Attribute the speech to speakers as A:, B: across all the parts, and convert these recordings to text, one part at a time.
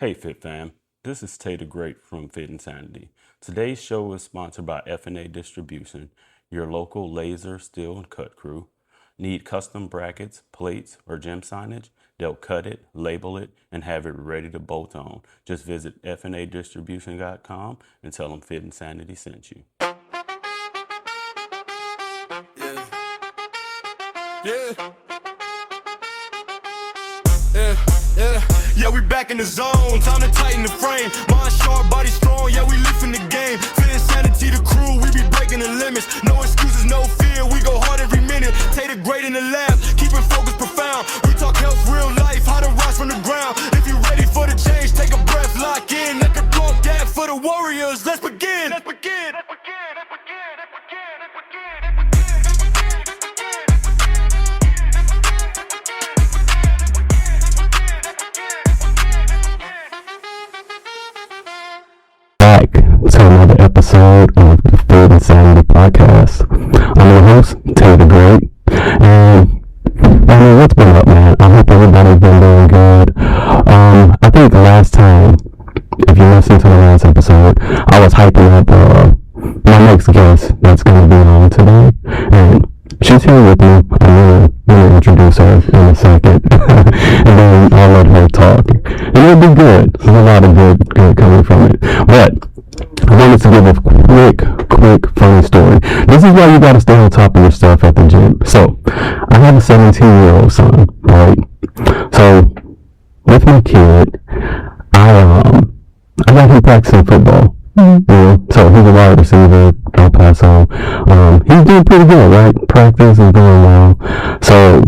A: Hey Fit Fam, this is Tay the Great from Fit and Sanity. Today's show is sponsored by F&A Distribution, your local laser, steel, and cut crew. Need custom brackets, plates, or gym signage? They'll cut it, label it, and have it ready to bolt on. Just visit fnadistribution.com and tell them Fit and Sanity sent you.
B: Yeah, we back in the zone, time to tighten the frame. Mind sharp, body strong, yeah, we lifting the game. Fit Sanity, the crew, we be breaking the limits. No excuses, no fear, we go hard every minute. Tay the Great in the lab, keeping focus profound. We talk health, real life, how to rise from the ground. If you ready for the change, take a breath, lock in. Let the dog gap for the warriors, let's begin. Let's begin.
C: Back to another episode of the Fit and Sanity Podcast. I'm your host, Tay the Great, and I mean, what's been up, man? I hope everybody's been doing good. I think the last time, if you listened to the last episode, I was hyping up my next guest that's going to be on today, and she's here with me. I'm going to introduce her in a second, and then I'll let her talk. And it'll be good. There's a lot of good coming from it. But I wanted to give a quick funny story. This is why you got to stay on top of your stuff at the gym. So, I have a 17-year-old son, right? So, with my kid, I got him practicing football. So he's a wide receiver, El Paso. He's doing pretty good, right? Practice is going well. So,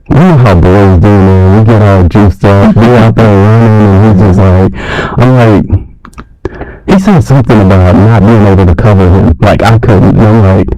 C: you know how boys do, man. We get all juiced up. We're out there running, and he's just like, I'm like, he said something about not being able to cover him. Like, I couldn't. And I'm like,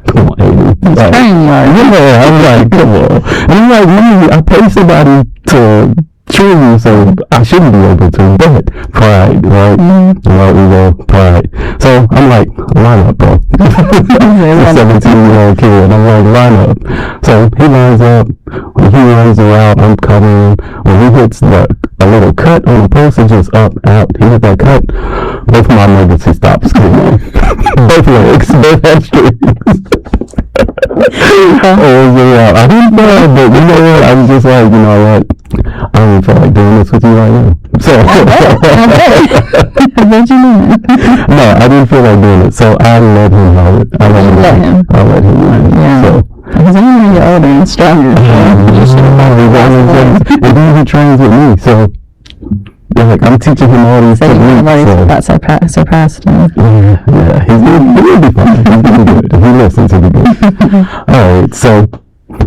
C: come on, Aiden. Like, yeah, I was like, come on. And I'm like, man, I pay somebody to cheer you, so I shouldn't be able to, but pride, right? Right, we go, pride. So I'm like, line up, bro. 17-year-old kid, I'm like, line up. So he lines up, when he runs the route, I'm covering him. When he hits a little cut on the post, it's just up, out. He hit that cut, both of my emergency stops came on. Both legs, both hamstrings. I didn't know, but you know what? I was just like, you know what? I don't even feel like doing this with you right now. So I bet you know. No, I didn't feel like doing it. So I let him have it. I let him. Yeah. So, because I know you're older and stronger. And then he trains with me. So like I'm teaching him all these techniques. Surpassed him. Yeah. He'll be fine. He's doing good. If he listens, he'll be good. Alright, so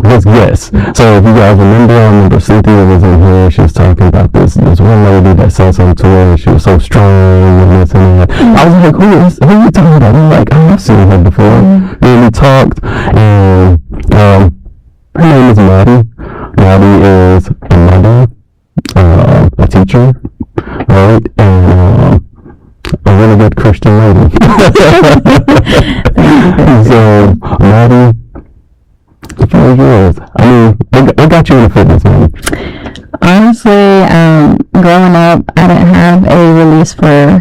C: let's guess. So if you guys remember Cynthia was in here. She was talking about this one lady that said something to her. She was so strong and this and that. I was like, who are you talking about? I'm like, I've seen her before. And we talked, and her name is Maddie. Maddie is a mother, a teacher, right, and a really good Christian lady. So Maddie, the floor is yours. I mean, what got you into fitness, man?
D: Honestly, growing up, I didn't have a release for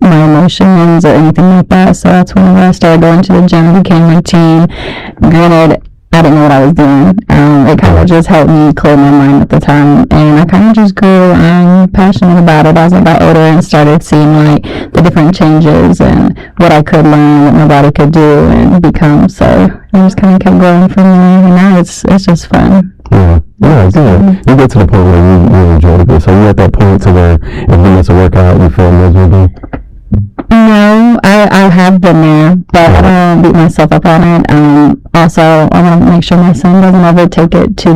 D: my emotions or anything like that, so that's whenever I started going to the gym, it became my routine. Granted, I didn't know what I was doing. It kind of just helped me clear my mind at the time, and I kind of just grew passionate about it as I got older and started seeing like the different changes and what I could learn, what my body could do and become. So I just kind of kept growing from there, and now it's just fun.
C: Yeah. You get to the point where you enjoy this. So you at that point to where if you miss a workout, you feel miserable?
D: No, I have been there, but I don't beat myself up on it. Also, I want to make sure my son doesn't ever take it to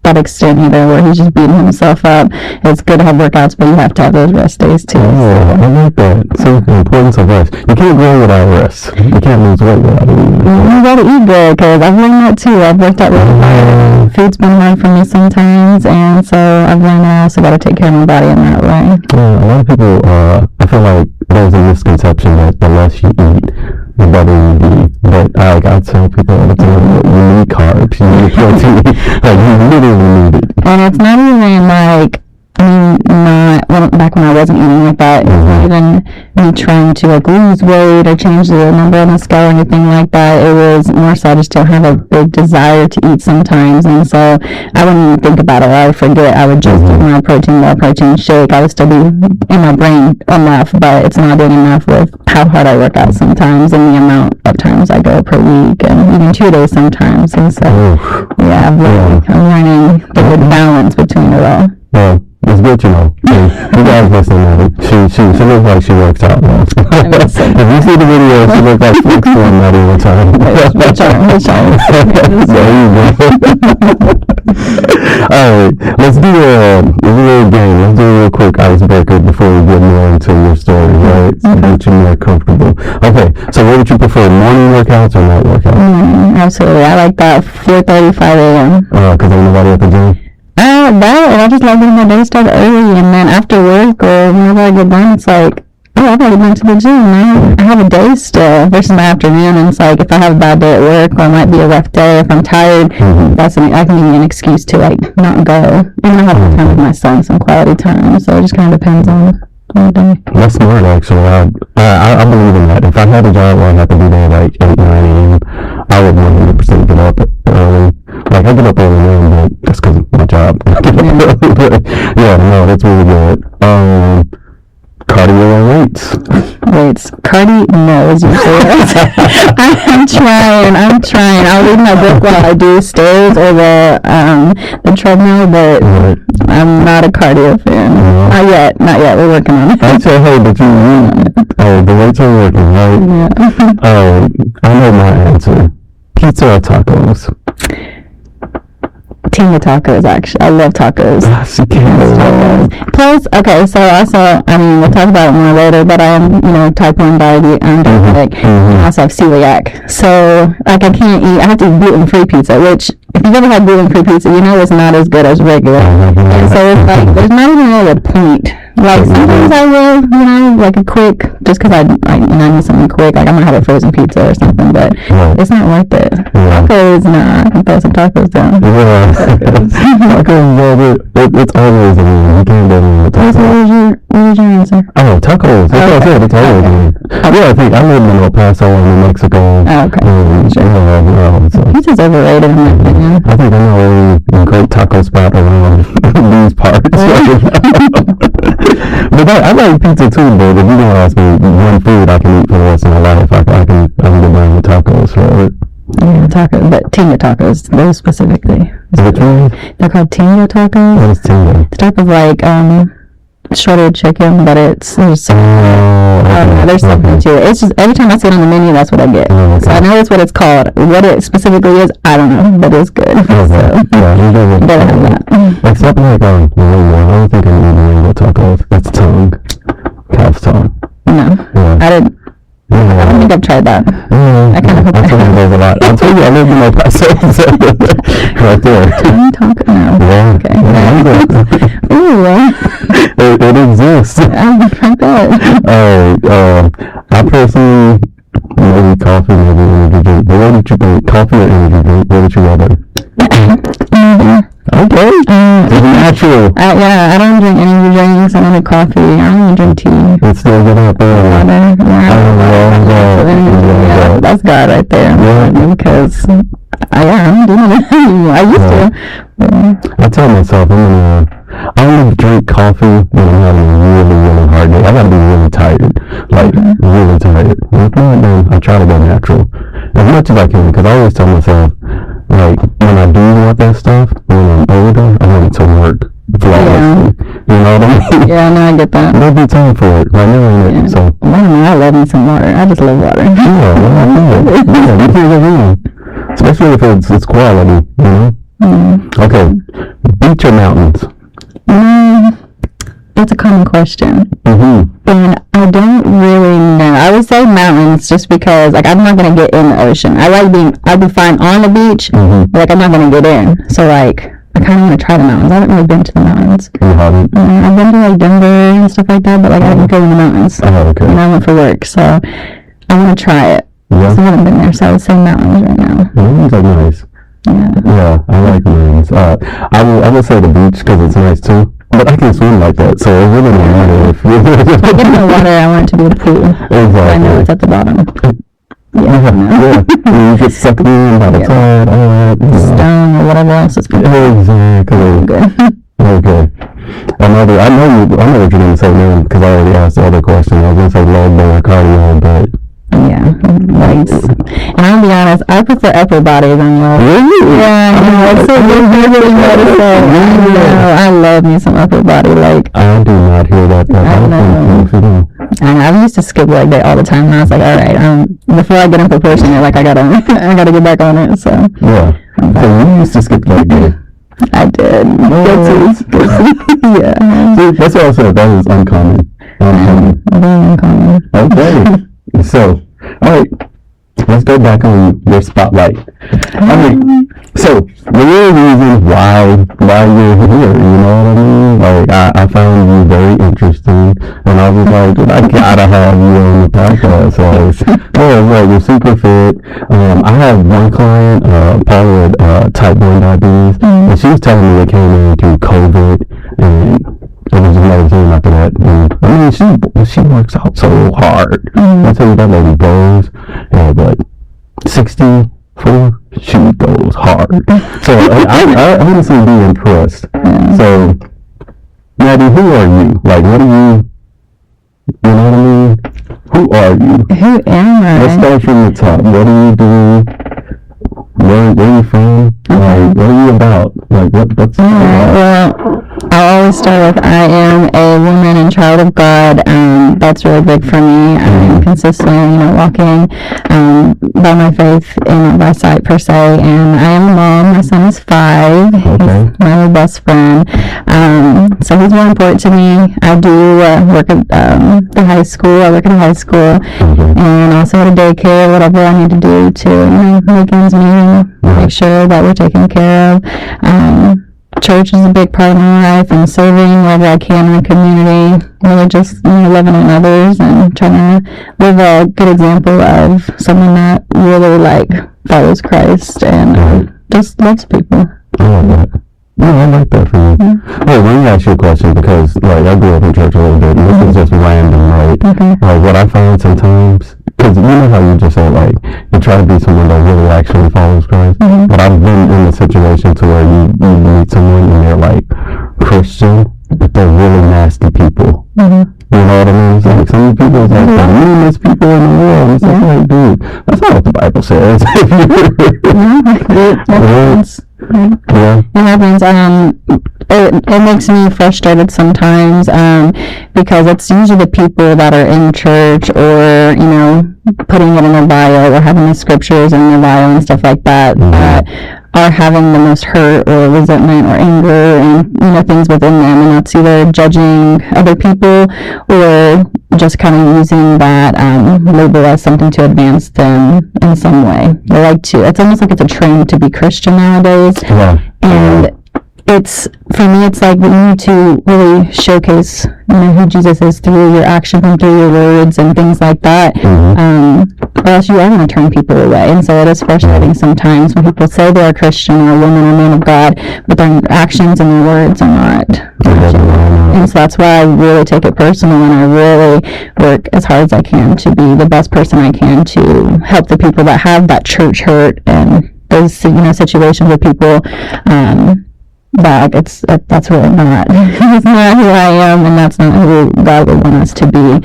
D: that extent either, where he's just beating himself up. It's good to have workouts, but you have to have those rest days too.
C: Oh, I like that. So the importance of rest. You can't grow without rest. You can't lose weight without eating.
D: You gotta eat good, because I've learned that too. I've worked out really hard. Food's been hard for me sometimes, and so I've learned I also gotta take care of my body in that way.
C: Yeah, a lot of people, I feel like there's a misconception that the less you eat, the better you be. But I tell people all the time that you need carbs, you need protein, like you literally need it.
D: And it's not even like, not back when I wasn't eating like that. It's not even me trying to like lose weight or change the number on the scale or anything like that. It was more so I just still have a big desire to eat sometimes, and so I wouldn't even think about it. I would forget. I would just do my protein shake. I would still be in my brain enough, but it's not doing enough with how hard I work out sometimes and the amount of times I go per week and even 2 days sometimes. And so yeah, I'm learning the good balance between it all.
C: Well, it's good to know. You guys listen to Maddie. She looks like she works out now. If you see the video, she looks like Flex doing Maddie all the time. There you go. Alright, let's do a little game. Let's do a real quick icebreaker before we get more into your story, right? So get you more comfortable. Okay, so what would you prefer, morning workouts or night workouts?
D: Absolutely. I like that 4:35 a.m.
C: Because ain't nobody at the gym?
D: I just love getting my day started early, and then after work or whenever I get done, it's like, oh, I've already been to the gym. I have a day still versus my afternoon, and it's like if I have a bad day at work or it might be a rough day, if I'm tired, that can give me an excuse to like not go. And I have time with my son, some quality time, so it just kind of depends on the day.
C: That's smart, actually. I believe in that. If I had a job where I had to be there like 8, 9 a.m., I would 100% get up early. Like, I get up early now, but that's because of my job. Yeah, no, that's really good. Cardio or weights?
D: Weights. Cardio, no, as usual. I'm trying. I'll read my book while I do stairs or the treadmill, but I'm not a cardio fan. Not yet. We're working on it.
C: I'd say, hey, but the weights are working, right? Yeah. I know my answer. Pizza or tacos?
D: Team of tacos, actually. I love tacos. Plus, okay, so also, we'll talk about it more later, but I am, type 1 diabetic, and I also have celiac. So, like, I have to eat gluten-free pizza, which, if you've ever had gluten-free pizza, you know it's not as good as regular. And so, it's like, there's not even really a point. Like, sometimes I will, like a quick, just because I need something quick, like I might have a frozen pizza or something, but it's not worth it. Tacos, nah, I can throw some tacos down.
C: Tacos, it's always a win. You can't go wrong with tacos.
D: What was your answer?
C: Oh, tacos. That's what I said. It's always a win. I live in El Paso and New Mexico.
D: Oh, okay. Pizza's overrated in my opinion.
C: I think I know a great taco spot around these parts. But I like pizza too, but if you're going to ask me one food I can eat for the rest of my life, I can get down with tacos for it.
D: Yeah, tacos, but tinga tacos, those specifically.
C: Which one?
D: They're called tinga tacos.
C: What is tinga?
D: It's a type of like shredded chicken, but there's something to it. It's just every time I see it on the menu, that's what I get. So I know that's what it's called. What it specifically is, I don't know, but it's good. So,
C: yeah,
D: you better have that.
C: Except like I don't think I need rainbow tacos. That's tongue, calf's tongue.
D: No, I didn't. I don't think I've tried that. I kind of hope I have.
C: A lot. I'll tell you, I live in El Paso. Right there.
D: No. Okay. Ooh.
C: It exists.
D: I bet.
C: I personally, maybe coffee, maybe energy drink. But what would you think? Coffee or energy drink? What would you rather? Okay. Natural.
D: I don't drink energy drinks. I don't drink coffee. I don't even drink tea.
C: It's still good up there.
D: That's God right there. Yeah. Because I'm doing it. I used to.
C: I tell myself I only drink coffee when I'm having a really, really hard day. I gotta be really tired. Like, really tired. If not, then I try to go natural. As much as I can, because I always tell myself, like, when I do want that stuff, when I'm older, I want it to work flawlessly. You know what I mean?
D: Yeah, no, I get that.
C: There'll be time for it. Right now, ain't it? So.
D: I love me some water. I just love water.
C: You can't go wrong. Especially if it's quality, you know? Okay. Beach or mountains?
D: That's a common question. And I don't really know. I would say mountains just because, like, I'm not going to get in the ocean. I'd be fine on the beach, but, like, I'm not going to get in. So, like, I kind of want to try the mountains. I haven't really been to the mountains.
C: You haven't?
D: I've been to, like, Denver and stuff like that, but, like, I didn't go in the mountains.
C: Oh, okay.
D: And I went for work, so I want to try it.
C: Yeah.
D: So I haven't been there, so I would say mountains right now.
C: Mountains are nice. Yeah, I like mountains. I will say the beach because it's nice too. But I can swim like that, so it really doesn't matter if
D: I get in the water, I want it to be a pool.
C: Exactly.
D: I know it's at the bottom.
C: Yeah. You get sucked in by the tide, all that.
D: Stone or whatever else is pretty
C: Exactly.
D: good.
C: Okay. I know what you're going to say now, because I already asked the other question. I was going to say leg day or cardio, but...
D: Yeah, legs. And I'll be honest, I prefer upper body than lower.
C: Really?
D: Yeah, I know. It's so good. I love me some upper body. Like,
C: I do not hear that.
D: I know. I used to skip leg day all the time, and I was like, all right, before I get in proportion, like I gotta get back on it. So
C: yeah. So you used to skip leg day.
D: I did. Yeah.
C: See, that's what I said. That is uncommon.
D: Very uncommon.
C: Okay. So, all right, let's go back on your spotlight. So the real reason why you're here, you know what I mean? Like, I found you very interesting, and I was like, dude, I gotta have you on the podcast. Like, you're super fit. I have one client, Paula, with type 1 diabetes, and she was telling me it came in through COVID, and it was another thing after that. And, I mean, she works out so hard. I tell you, that lady goes, but 64, she goes hard. So I honestly be impressed. So, Maddie, who are you? Like, what are you? You know what I mean? Who are you?
D: Who am I?
C: Let's start from the top. What do you do? Where are you from? Like, what are you about? Like, what's
D: well, I'll always start with I am a woman and child of God. That's really big for me. I'm consistently, walking by my faith and by sight per se. And I am a mom. My son is 5.
C: Okay.
D: He's my best friend. So he's really important to me. I do work at the high school. I work at a high school, and also at a daycare. Whatever I need to do to make ends meet, make sure that we're taken care of. Church is a big part of my life, and serving wherever I can in the community, really just loving on others and trying to live a good example of someone that really follows Christ and just loves people.
C: I like that. No, I like that for you. Hey, let me ask you a question, because I grew up in church a little bit, and this is just random, right?
D: Okay.
C: What I find sometimes, because you know how you just said, you try to be someone that really actually follows Christ, but I've been in a situation to where you meet someone and they're Christian, but they're really nasty people. You know what I mean? It's like some people, it's like the meanest people in the world. It's like, dude, that's not what the Bible says.
D: It happens. It makes me frustrated sometimes because it's usually the people that are in church or putting it in their bio or having the scriptures in their bio and stuff like that that are having the most hurt or resentment or anger and things within them, and that's either judging other people or just kind of using that label as something to advance them in some way. They like to. It's almost like it's a trend to be Christian nowadays, and it's, for me, it's like we need to really showcase who Jesus is through your action and through your words and things like that, or else you are going to turn people away. And so it is frustrating sometimes when people say they're a Christian or a woman or man of God, but their actions and their words are not matching. And so that's why I really take it personal, and I really work as hard as I can to be the best person I can to help the people that have that church hurt and those situations with people that that's really not it's not who I am, and that's not who God would want us to be.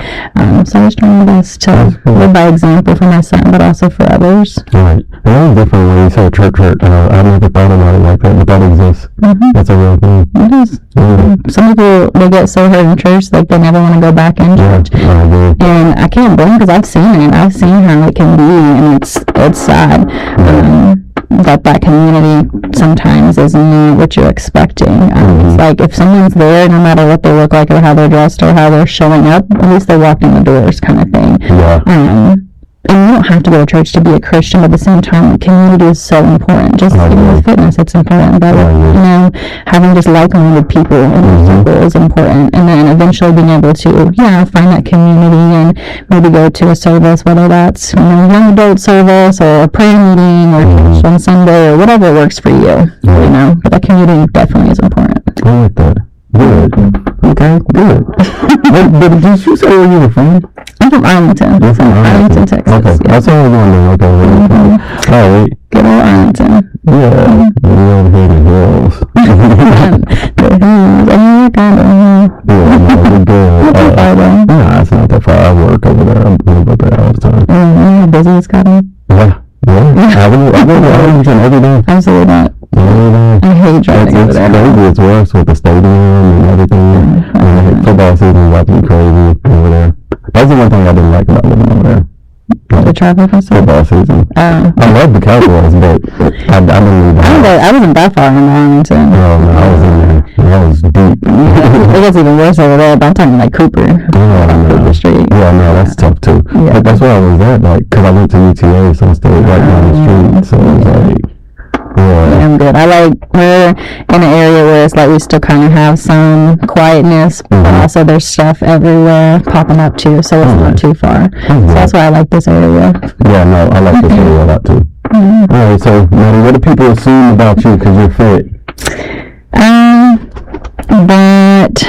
D: So I was trying my best to live by example for my son, but also for others.
C: Right. And that was different when you said church hurt. I never thought about it like that, but that exists. That's a real thing.
D: It is. Some people, they get so hurt in church, they never want to go back in church.
C: I agree.
D: And I can't blame, because I've seen it. I've seen how it can be, and it's sad. That community sometimes is not what you're expecting. It's like, if someone's there, no matter what they look like or how they're dressed or how they're showing up, at least they walked in the doors, kind of thing. And you don't have to go to church to be a Christian, but at the same time, community is so important. Just even with fitness, it's important. But having just like-minded people in your circle is important. And then eventually being able to, find that community and maybe go to a service, whether that's young adult service or a prayer meeting or church on Sunday or whatever works for you. But that community definitely is important.
C: I like that. Good. Okay, good. but did you say where you were from?
D: I'm from Arlington.
C: You're from
D: Arlington, Texas.
C: Okay,
D: Yeah.
C: that's all I was wondering. Okay, all right.
D: Good old Arlington.
C: Yeah, we're over here in the hills.
D: Yeah, kind of.
C: Yeah, no, we're good.
D: Not too far though.
C: Nah, it's not that far. I work over there. I'm over there all the time.
D: How busy it's gotten.
C: Yeah. I go to Arlington every day.
D: Absolutely not. I hate driving over there.
C: It's crazy. It's worse with the stadium and everything. And football season is about to be crazy over there. That's the one thing I didn't like about living over there.
D: The traffic and stuff.
C: Football season. I love the Cowboys, but I didn't leave.
D: I wasn't that far in Arlington.
C: No, I was in there. I was deep.
D: It gets even worse over there, but I'm talking like Cooper. Cooper Street.
C: Yeah, no, that's tough too.
D: Yeah.
C: But that's where I was at, like, because I went to UTA, so I stayed right down the street. So it was like, yeah.
D: I'm good. We're in an area where it's like we still kind of have some quietness, but also there's stuff everywhere popping up too, so it's not too far. So that's why I like this area.
C: Yeah, no, I like this area a lot too. Alright, so Maddie, what do people assume about you because you're fit?
D: But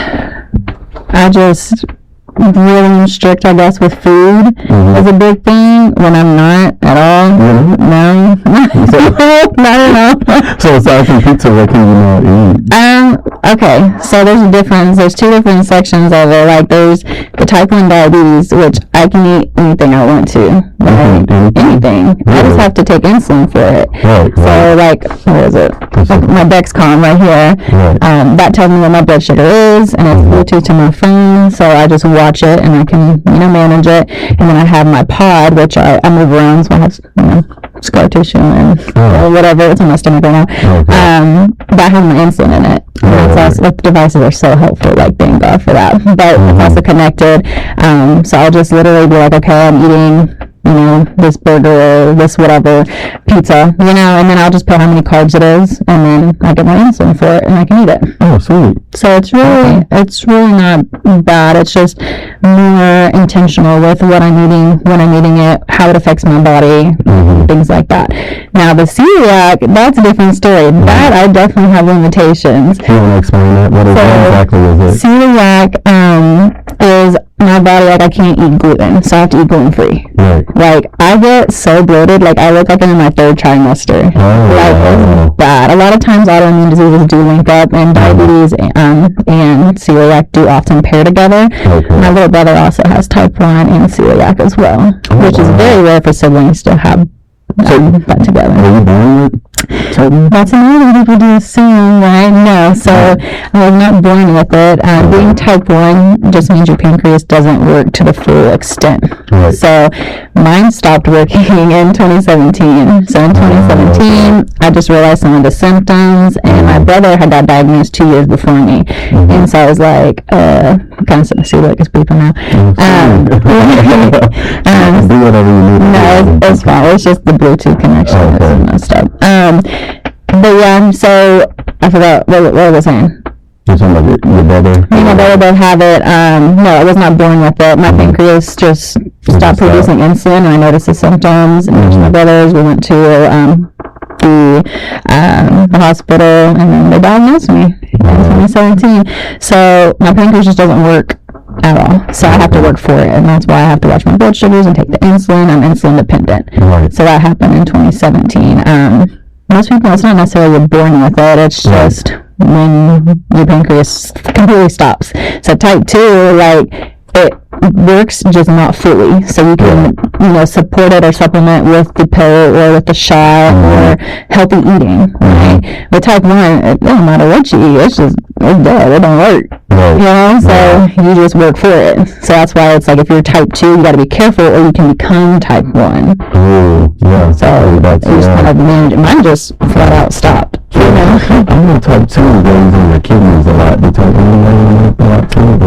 D: I just really strict, I guess, with food is a big thing when I'm not at all. No. Not at all.
C: So aside from pizza, what can you not eat?
D: Okay, so there's a difference. There's two different sections of it. Like there's the type 1 diabetes, which I can eat anything I want to. Right? Anything.
C: Really?
D: I just have to take insulin for it.
C: Right.
D: So like, what is it? Like my Dexcom right here.
C: Right.
D: That tells me what my blood sugar is, and it's Bluetooth to my phone, so I just watch it and I can, manage it. And then I have my pod, which I move around, so I have, scar tissue and whatever. It's on my stomach right now. That has my insulin in it. And that's also, like, the devices are so helpful, like, thank God for that. But it's also connected. So I'll just literally be like, okay, I'm eating, this burger or this whatever pizza, and then I'll just put how many carbs it is, and then I get my insulin for it, and I can eat it.
C: Oh, sweet.
D: So it's really not bad. It's just more intentional with what I'm eating, when I'm eating it, how it affects my body, things like that. Now the celiac, that's a different story. That I definitely have limitations.
C: You want to explain that? What exactly is it?
D: Celiac is my body, like, I can't eat gluten, so I have to eat gluten-free.
C: Right.
D: Like, I get so bloated, like, I look like I'm in my 3rd trimester. It's bad. A lot of times autoimmune diseases do link up, and diabetes and celiac do often pair together. Okay. My little brother also has type 1 and celiac as well, which is very rare for siblings to have that together.
C: Are you born with?
D: That's another thing people do assume, right? No, so I was not born with it. Being type 1 just means your pancreas doesn't work to the full extent. Right. So mine stopped working in 2017. So in 2017, I just realized some of the symptoms, and my brother had got diagnosed 2 years before me. And so I was like, kind of see like it's beeping now.
C: Do whatever you need.
D: No, it's fine. It's just the Bluetooth connection that's messed up. But yeah, so I forgot what I was saying.
C: You're talking about your brother?
D: Me and my brother both have it. No, I was not born with it. My pancreas just stopped producing insulin, and I noticed the symptoms. And my brothers, we went to the hospital, and then they diagnosed me in 2017. So my pancreas just doesn't work at all. So I have to work for it, and that's why I have to watch my blood sugars and take the insulin. I'm insulin dependent. Right. So that happened in 2017. Most people, it's not necessarily you're born with it. It's just when your pancreas completely stops. So type 2, like, it works just not fully. So you can, support it or supplement with the pill or with the shot or healthy eating, right? With type 1, it doesn't matter what you eat. It's dead. It don't work. So you just work for it. So that's why it's like, if you're type 2, you got to be careful, or you can become type 1.
C: Yeah.
D: So you just kind of manage it. Mine just flat out stopped.
C: I'm not type 2 goes in your kidneys a lot. Do type 1 a lot too?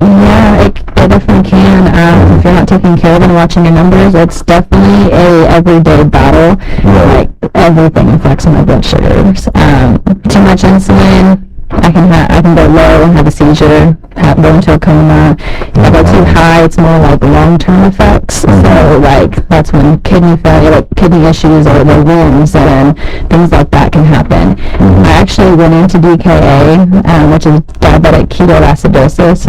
D: Yeah, it definitely can. If you're not taking care of it and watching your numbers, it's definitely a everyday battle. Like, everything affects my blood sugars. Too much insulin, I can go low and have a seizure, go into a coma. If I go too high, it's more like long-term effects. So like that's when kidney failure, like kidney issues or the wounds and things like that can happen. I actually went into DKA, which is diabetic ketoacidosis.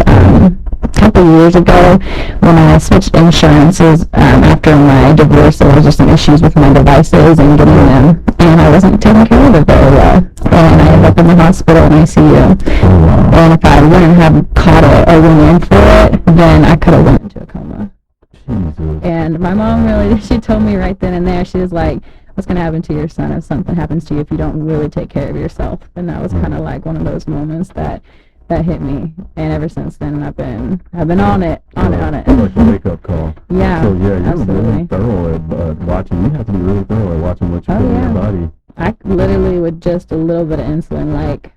D: A couple years ago when I switched insurances after my divorce. There was just some issues with my devices and getting them, and I wasn't taking care of it very well, and I ended up in the hospital in ICU. And if I wouldn't have caught it or went in for it, then I could have went into a coma.
C: Jesus.
D: And my mom really, she told me right then and there, she was like, what's going to happen to your son if something happens to you if you don't really take care of yourself? And that was kind of like one of those moments that hit me, and ever since then I've been on it.
C: Like a wake-up call.
D: Yeah,
C: so yeah, you're
D: absolutely.
C: really thorough at watching. You have to be really thorough at watching what you put in your body.
D: I literally with just a little bit of insulin, like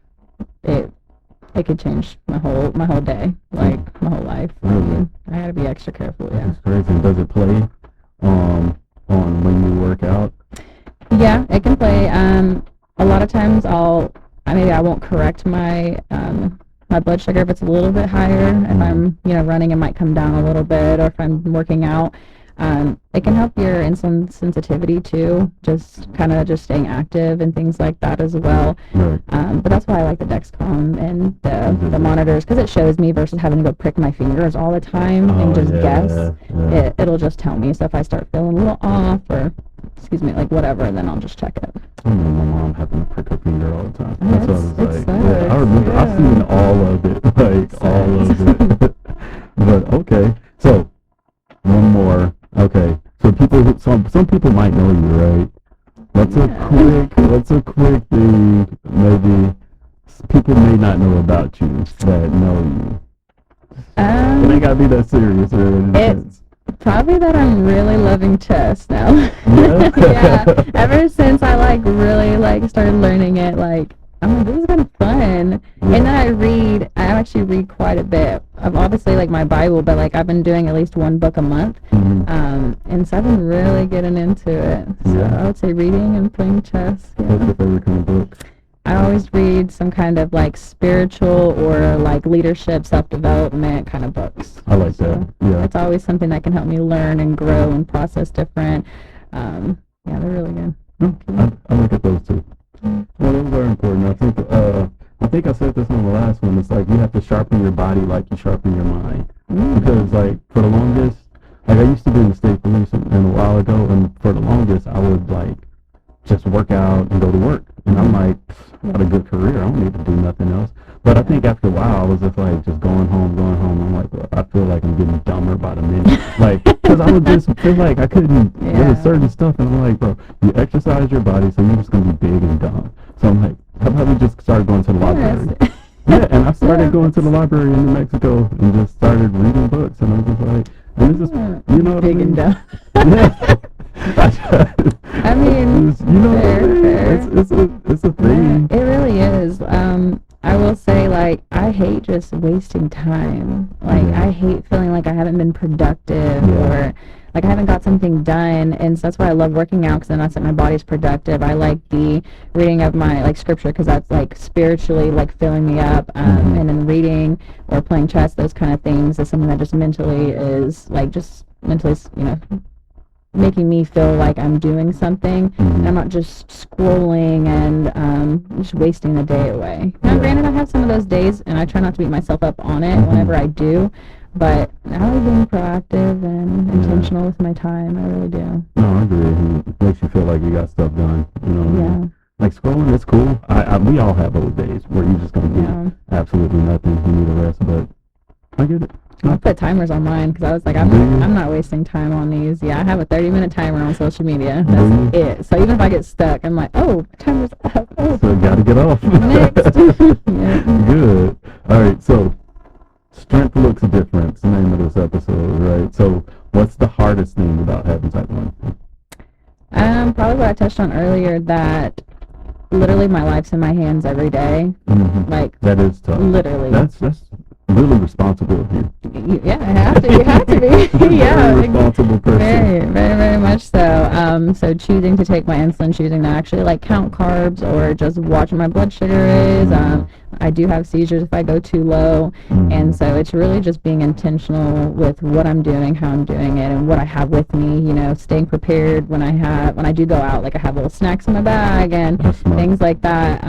D: it could change my whole day, like my whole life.
C: Really?
D: I gotta be extra careful. Yeah.
C: That's crazy. Does it play on when you work out?
D: Yeah, it can play. A lot of times I won't correct my blood sugar if it's a little bit higher. If I'm running, it might come down a little bit, or if I'm working out. It can help your insulin sensitivity too, just staying active and things like that as well.
C: Right.
D: But that's why I like the Dexcom and the monitors, because it shows me versus having to go prick my fingers all the time and just guess.
C: Yeah.
D: It'll just tell me. So if I start feeling a little off or like whatever, then I'll just check it.
C: I remember my mom having to prick her finger all the time.
D: Oh,
C: That's what I was like.
D: sucks.
C: Yeah, I remember.
D: Yeah.
C: I've seen all of it. Like all of it. But okay. So one more. Okay. So some people might know you, right? What's a quick thing maybe people may not know about you that know you? It ain't gotta be that serious or anything.
D: Probably that I'm really loving chess now.
C: Yeah?
D: Yeah. Ever since I really started learning it, I'm like, this is kind of fun.
C: Yeah.
D: And then I actually read quite a bit of obviously my Bible, but I've been doing at least one book a month. And so I've been really getting into it. So I would say reading and playing chess. Yeah.
C: What's your favorite kind of book?
D: I always read some kind of spiritual or leadership, self-development kind of books.
C: I like that. Yeah.
D: It's always something that can help me learn and grow and process different. Yeah, they're really good.
C: I look at those too. Well, those are important. I think I said this on the last one. It's you have to sharpen your body like you sharpen your mind. Because for the longest, I used to be in the state police a while ago, and for the longest I would just work out and go to work. And I'm like, I got a good career. I don't need to do nothing else. But I think after a while, I was just just going home. I'm like, well, I feel like I'm getting dumber by the minute. Because I would just feel like I couldn't do certain stuff. And I'm like, bro, you exercise your body, so you're just going to be big and dumb. So I'm like, how about we just start going to the library? Yeah, and I started going to the library in New Mexico and just started reading books. And I'm just like, and it's just, you know what
D: big
C: I mean?
D: and dumb.
C: Yeah.
D: I mean, fair.
C: It's a thing.
D: It really is. I will say, I hate just wasting time. I hate feeling like I haven't been productive or I haven't got something done. And so that's why I love working out, because then that's my body's productive. I like the reading of my scripture, because that's spiritually filling me up. And then reading or playing chess, those kind of things, is something that just mentally is making me feel like I'm doing something, and I'm not just scrolling and just wasting the day away. Now, granted, I have some of those days, and I try not to beat myself up on it whenever I do, but I like being proactive and intentional with my time. I really do.
C: No, I agree. It makes you feel like you got stuff done. You know, scrolling is cool. We all have those days where you're just going to do absolutely nothing. You need a rest, but I get it.
D: I put timers on mine, because I was like, I'm not wasting time on these. Yeah, I have a 30-minute timer on social media. That's it. So even if I get stuck, I'm like, oh, timer's up. Oh.
C: So got to get off.
D: Next.
C: Good. All right, so strength looks different. It's the name of this episode, right? So what's the hardest thing about having type 1?
D: Probably what I touched on earlier, that literally my life's in my hands every day.
C: That is tough.
D: Literally.
C: That's really responsible of you.
D: Yeah, I have to. You have to be. Yeah,
C: Very responsible person.
D: Very, very, very much so. So choosing to take my insulin, choosing to actually like count carbs or just watch what my blood sugar is. I do have seizures if I go too low. And so it's really just being intentional with what I'm doing, how I'm doing it, and what I have with me, you know, staying prepared when I do go out, like I have little snacks in my bag and things like that.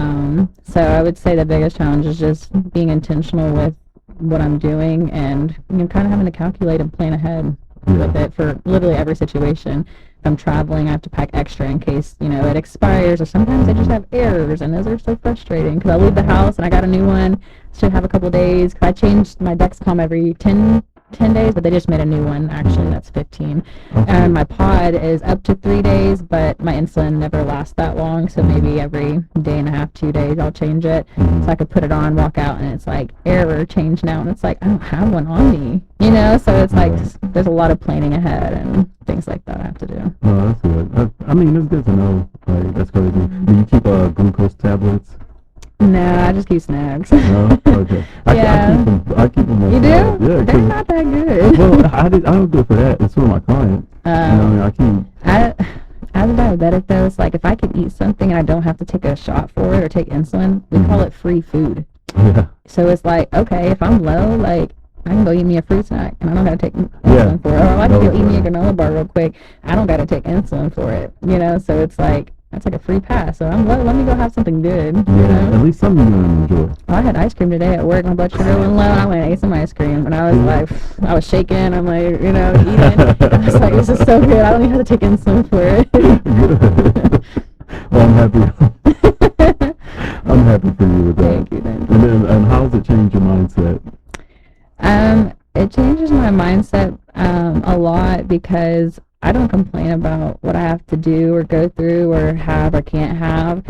D: So I would say the biggest challenge is just being intentional with what I'm doing and, you know, kind of having to calculate and plan ahead with it for literally every situation. If I'm traveling, I have to pack extra in case, you know, it expires, or sometimes I just have errors, and those are so frustrating because I leave the house and I got a new one, should have a couple days, because I changed my Dexcom every 10 days, but they just made a new one, actually, that's 15. And my pod is up to 3 days, but my insulin never lasts that long, so maybe every day and a half, 2 days, I'll change it. So I could put it on, walk out, and it's like, error, change now, and it's like, I don't have one on me, you know? So it's like, there's a lot of planning ahead and things like that I have to do.
C: No, that's good. I mean, it's good to know. Like, that's crazy. Do you keep glucose tablets?
D: No, I just keep snacks.
C: No? Okay. I keep them.
D: You do?
C: Yeah.
D: They're not that good.
C: Well, I don't do it for that. It's for my clients. You know, I keep...
D: As a diabetic, though, it's like if I could eat something and I don't have to take a shot for it or take insulin, we call it free food.
C: Yeah.
D: So it's like, okay, if I'm low, like, I can go eat me a fruit snack and I don't got to take insulin for it. Or I can go eat me a granola bar real quick. I don't got to take insulin for it, you know? So it's like, that's like a free pass. So I'm low. Let me go have something good. You know?
C: At least something you enjoy.
D: Well, I had ice cream today at work. My blood sugar went low. I went and ate some ice cream, and I was like, I was shaking. I'm like, you know, eating. I was like, this is so good. I don't even have to take insulin for it.
C: Good. Well, I'm happy. I'm happy for you with that.
D: Thank you.
C: And how does it change your mindset?
D: It changes my mindset a lot because I don't complain about what I have to do or go through or have or can't have.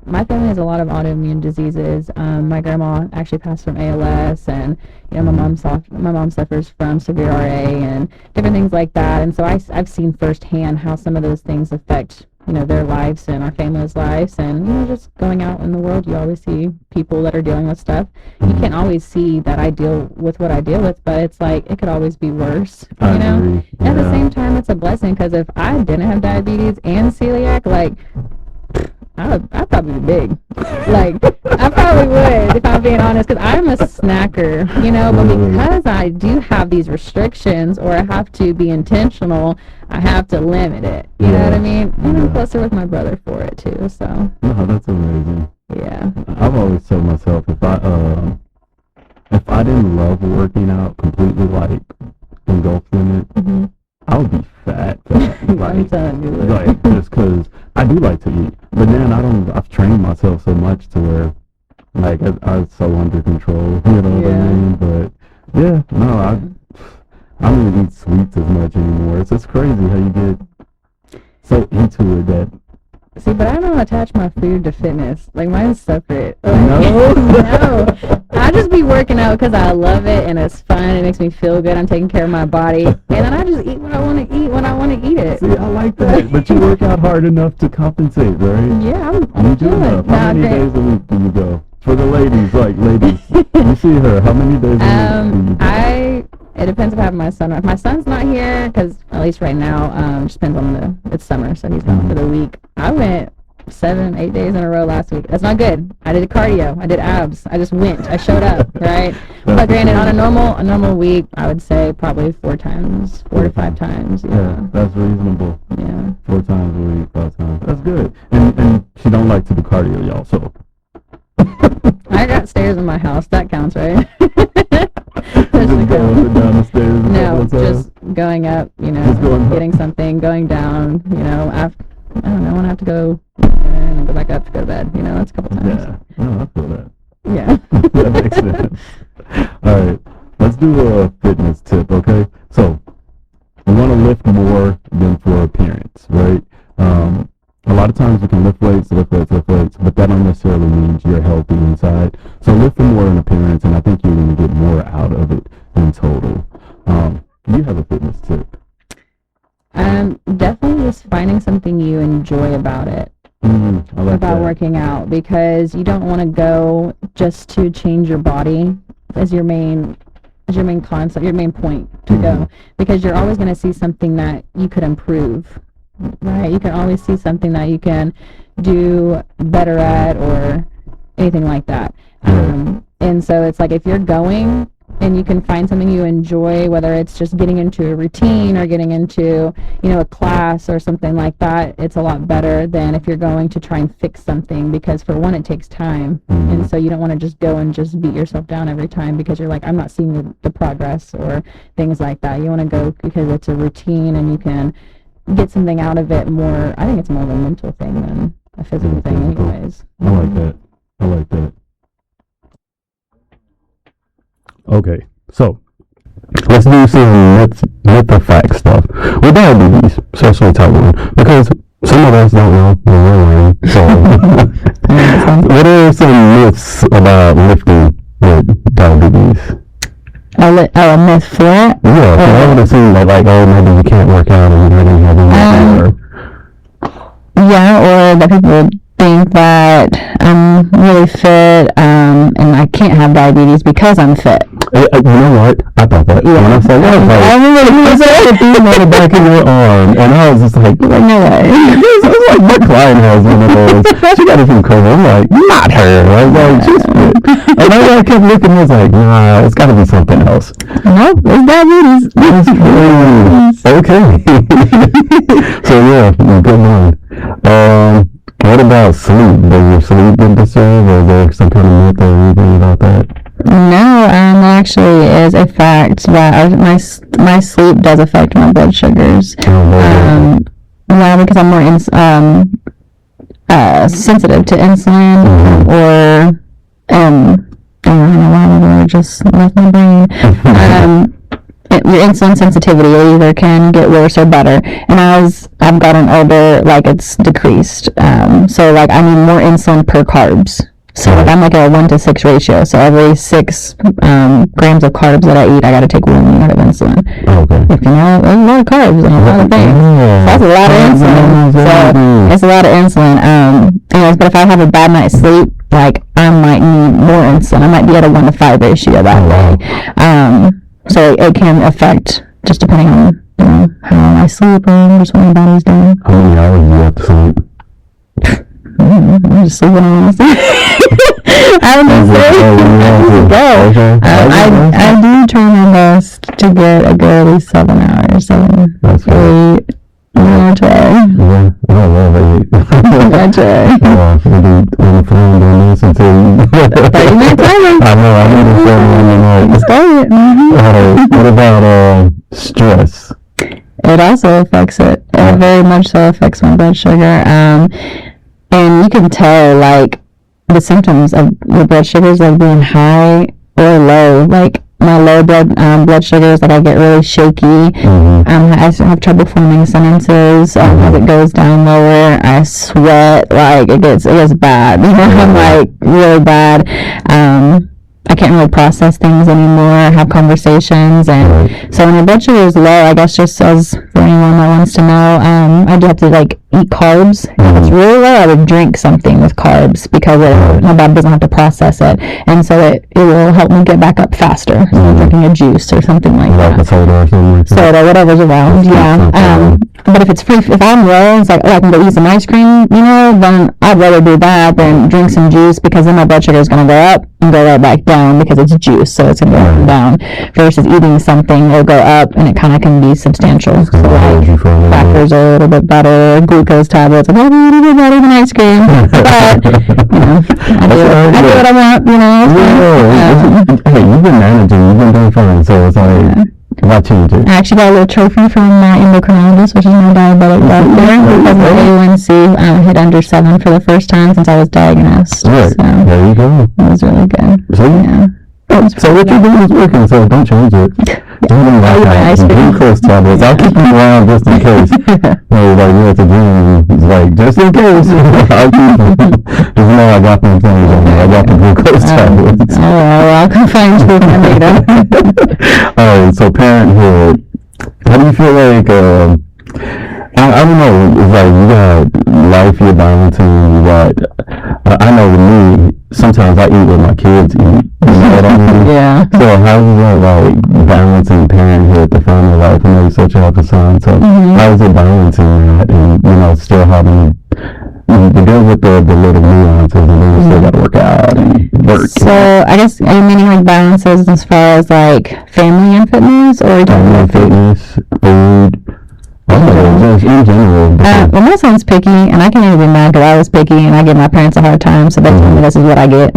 D: My family has a lot of autoimmune diseases. My grandma actually passed from ALS, and you know, my mom suffers from severe RA and different things like that. And so I've seen firsthand how some of those things affect, you know, their lives and our family's lives. And you know, just going out in the world, you always see people that are dealing with stuff. You can't always see that I deal with what I deal with, but it's like it could always be worse, you know. At the same time, it's a blessing, because if I didn't have diabetes and celiac, like, I'd probably be big. Like, I probably would, if I'm being honest, because I'm a snacker, you know, but because I do have these restrictions, or I have to be intentional, I have to limit it, you know what I mean? And I'm closer with my brother for it, too, so.
C: No, that's amazing.
D: Yeah.
C: I've always told myself, if I didn't love working out completely, like, engulfing it, I would be fat. Like,
D: I'm telling you.
C: Like, just because I do like to eat. But then I've trained myself so much to where, like, I was so under control, you know what I mean? But, yeah, no, I don't even eat sweets as much anymore. It's just crazy how you get so into it that...
D: See, but I don't attach my food to fitness. Like, mine's separate. Like,
C: no?
D: No. I just be working out because I love it and it's fun. It makes me feel good. I'm taking care of my body. And then I just eat what I want to eat when I want to eat it.
C: See, I like that. But you work out hard enough to compensate, right?
D: Yeah, I'm
C: you do enough. How many days a week do you go? For the ladies, like, ladies, you see her. How many days a week do you go?
D: It depends if I have my son. If my son's not here, because at least right now, just depends on it's summer, so he's gone for the week. I went 7-8 days in a row last week. That's not good. I did cardio. I did abs. I just went. I showed up, right? But granted, on a normal week, I would say probably 4 to 5 times.
C: Yeah, that's reasonable.
D: Yeah.
C: 4 times a week, 5 times. That's good. And she don't like to do cardio, y'all, so.
D: I got stairs in my house. That counts, right?
C: Just go up and down the stairs.
D: No, just going up, you know, getting something, going down, you know, I don't know, when I have to go and go back up to go to bed, you know, that's a couple times.
C: Yeah, no, I feel that.
D: Yeah.
C: That makes sense. All right, let's do a fitness tip, okay? So, we want to lift more than for appearance, right? A lot of times we can lift weights, but that don't necessarily mean you're healthy inside. So lift for more in appearance, and I think you're going to get more out of it in total. You have a fitness tip?
D: Definitely just finding something you enjoy about it.
C: I like
D: about
C: that.
D: Working out, because you don't want to go just to change your body as your main concept, your main point to go, because you're always going to see something that you could improve right? You can always see something that you can do better at or anything like that. And so it's like if you're going and you can find something you enjoy, whether it's just getting into a routine or getting into, a class or something like that, it's a lot better than if you're going to try and fix something, because for one, it takes time. And so you don't want to just go and just beat yourself down every time because you're like, I'm not seeing the progress or things like that. You want to go because it's a routine and you can get something out of it more. I think it's more of a mental thing than a physical thing anyways.
C: I like that. Okay, so let's do some myth or fact stuff with diabetes, especially type 1, because some of us don't know when we're learning. So, what are some myths about lifting with diabetes?
D: A myth for it?
C: Yeah, because I would assume that, like, maybe you can't work out and you're not going to have any
D: yeah, or that people think that I'm really fit and I can't have diabetes because I'm fit.
C: You know what? I thought that.
D: Yeah.
C: When I said that, I remember you said the thing on the back of your arm, and I was just like, no way. It was like my client has one of those. She got it from COVID. I'm like, not her. I was like, she's fit. And I kept looking, I was like, nah, it's got to be something else.
D: Nope, it's diabetes.
C: That's crazy. Okay. So yeah, good one. What about sleep? Does your sleep get disturbed, or is there some kind of myth or anything about that?
D: No, actually is a fact that my sleep does affect my blood sugars. Yeah, because I'm more sensitive to insulin, or I don't know why the word just left my brain. Your insulin sensitivity either can get worse or better, and as I've gotten older, like it's decreased. So like I need more insulin per carbs. So like I'm like a 1-to-6 ratio. So every 6 grams of carbs that I eat, I got to take 1 unit of insulin.
C: Okay.
D: If you know, there's a lot of carbs and a lot of things. So that's a lot of insulin. So it's a lot of insulin. Anyways, but if I have a bad night's sleep, like I might need more insulin. I might be at a 1-to-5 ratio that way. So it can affect just depending on how I sleep or just what my body's doing.
C: How many hours do you have to sleep?
D: I'm just sleeping on myself. I do try my best to get a good at least 7 hours. 7,
C: That's
D: 8, 9, 12.
C: Yeah, I love 8.
D: I try.
C: We'll be on the phone doing this until
D: 30-minute timer.
C: I know, I need to start on the night.
D: Let's go.
C: What about stress?
D: It also affects it. It very much so affects my blood sugar. And you can tell, like, the symptoms of your blood sugars, like, being high or low. Like, my low blood sugars, like, I get really shaky. I have trouble forming sentences. As it goes down lower, I sweat. Like, it gets bad. I'm, like, really bad. I can't really process things anymore, have conversations, and so when your blood sugar is low, I guess just as for anyone that wants to know, I do have to like eat carbs. If it's really low, I would drink something with carbs because my body doesn't have to process it, and so it will help me get back up faster. So drinking a juice or something like that.
C: Like a soda or something like that.
D: Soda, whatever's around, yeah. But if it's free, if I'm low, it's like, I can go eat some ice cream, then I'd rather do that than drink some juice, because then my blood sugar is going to go up and go right back down because it's juice, so it's going to go up and down, versus eating something will go up and it kind of can be substantial. So like crackers are a little bit better, glucose tablets, I'd rather eat a little better than ice cream, but I do what I want,
C: Hey, you've been managing, you've been doing fine, so it's like, why change it?
D: I actually got a little trophy from my endocrinologist, which is my diabetic doctor, because my A1C hit under 7 for the first time since I was diagnosed.
C: Right.
D: So
C: there you go.
D: it was really good.
C: So,
D: Yeah.
C: So what you're doing is working, so don't change it. Be close tablets. I'll keep them around just in case. Like you're at the gym, it's like, just in case. I'll keep them. Just know I got them things on there. I got the glucose tablets.
D: Oh, well, I'll come find you later.
C: Alright, so parenthood. How do you feel like, I don't know. It's like you got life you're balancing. You got. I know with me, sometimes I eat what my kids eat. You know what I mean?
D: Yeah.
C: So how is that like balancing parenthood, the family life? I know you said you have a son, so how is it balancing that and still having to deal with the little nuances and then you still got to work out and work?
D: So I guess are you meaning like balances as far as like family and fitness, or
C: family, fitness, food? Just in general.
D: Well, my son's picky, and I can't even be mad because I was picky, and I give my parents a hard time, so they tell me this is what I get.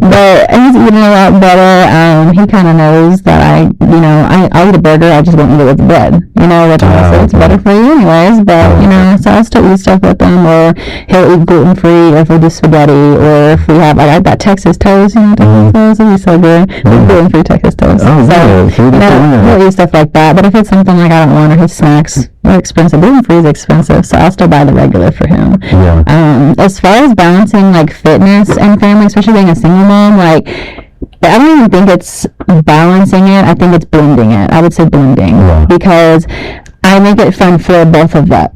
D: But he's eating a lot better. He kind of knows that I'll eat a burger, I just won't eat it with bread, which honestly it's better for you anyways, but, so I'll still eat stuff with him, or he'll eat gluten-free, or if we do spaghetti, or if we have, like, I've got Texas toast, Texas toast, it'll be so good, gluten-free Texas toast. He'll eat stuff like that, but if it's something like I don't want, or his snacks are expensive, gluten-free is expensive, so I'll still buy the regular for him. As far as balancing, like, fitness and family, especially being a single mom, like, I don't even think it's balancing it. I think it's blending it. I would say blending because I make it fun for both of us.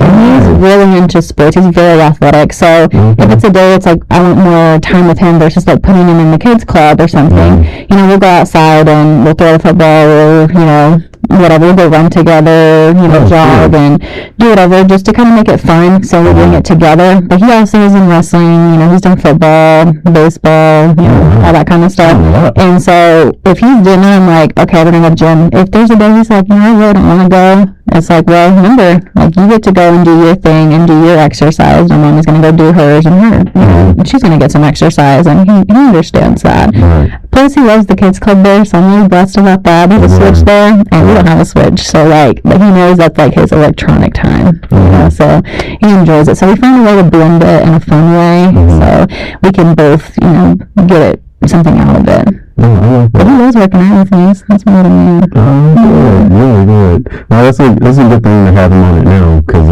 D: And he's really into sports. He's very athletic. So if it's a day, it's like I want more time with him versus like putting him in the kids club or something. We'll go outside and we'll throw a football or whatever. We'll go run together. Jog and do whatever just to kind of make it fun. So we're doing it together. But he also is in wrestling. He's done football, baseball, all that kind of stuff. And so if he's doing it, I'm like, okay, we're gonna go to the gym. If there's a day he's like, I really don't want to go, it's like, well, remember, like, you get to go and do your thing and do your exercise, and mommy's gonna go do hers and her. She's gonna get some exercise, and he understands that. Plus, he loves the kids club there, so I'm really blessed about that. There's a switch there, and we don't have a switch, so like, but he knows that's like his electronic time, so he enjoys it. So we found a way to blend it in a fun way, so we can both, get something out of it. But he loves working out with me, so that's more than me.
C: Good, really good. Well, that's a good thing to have him on it now, because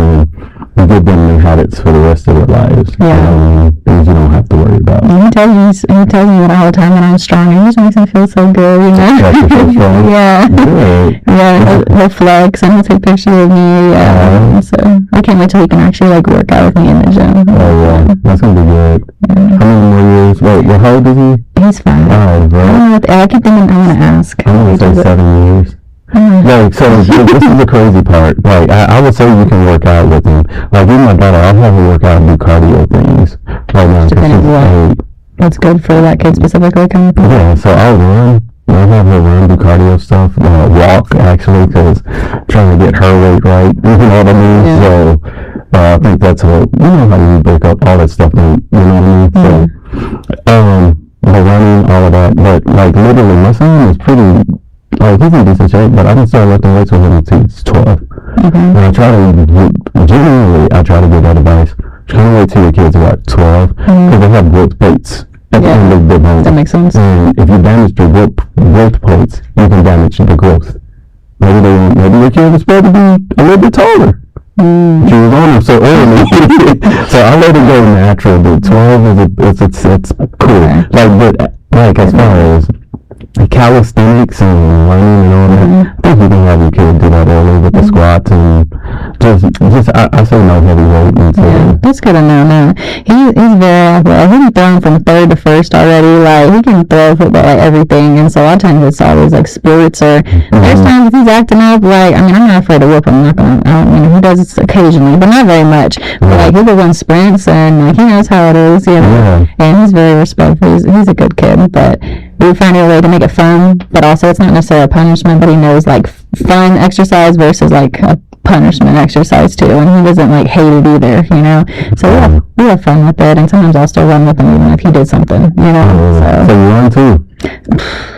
C: we give them new habits for the rest of their lives. Things you don't have to worry about.
D: He tells me that all the time when I'm strong. It just makes me feel so good,
C: So strong. Good.
D: He'll flex and he'll take pictures of me. So I can't wait till he can actually like work out with me in the gym.
C: That's gonna be good. How many more years? Wait, how old is he?
D: He's 5. I keep thinking I want to ask.
C: I'm gonna say 7 years. So this is the crazy part. Like, I would say you can work out with him. Like, even my daughter, I'll have her work out and do cardio things right now.
D: Depending on what's good for that kid specifically.
C: So I'll have her run, do cardio stuff, walk, actually, because trying to get her weight right, you know what I mean? So I think that's what, how you break up all that stuff, you know what I mean? So, the running, all of that, but, like, literally, my son is pretty, like, he's in decent shape, but I didn't start lifting weights with him until he's 12. And I try to give that advice. Try to wait till your kids are about 12, because they have growth plates at the end of the bone.
D: That makes sense.
C: And if you damage the growth plates, you can damage the growth. Maybe your kid was supposed to be a little bit taller. She was on him so early. So I let it go natural, but 12 it's cool. Like as far as calisthenics and running and all that, I think you can have your kid do that early with the squats and just I say no heavy weight. And
D: that's good to know. No, he's very athletic. He can throw from 3rd to 1st already. Like, he can throw football, like everything. And so a lot of times it's always like sports, or there's times if he's acting up, like, I'm not afraid to whoop him. He does it occasionally, but not very much. But like, he'll run sprints, and like, he knows how it is, and he's very respectful. He's a good kid, but we find a way to make it fun, but also it's not necessarily a punishment, but he knows like fun exercise versus like a punishment exercise too, and he doesn't like hate it either, so we have fun with it, and sometimes I'll still run with him even if he did something,
C: So you run too?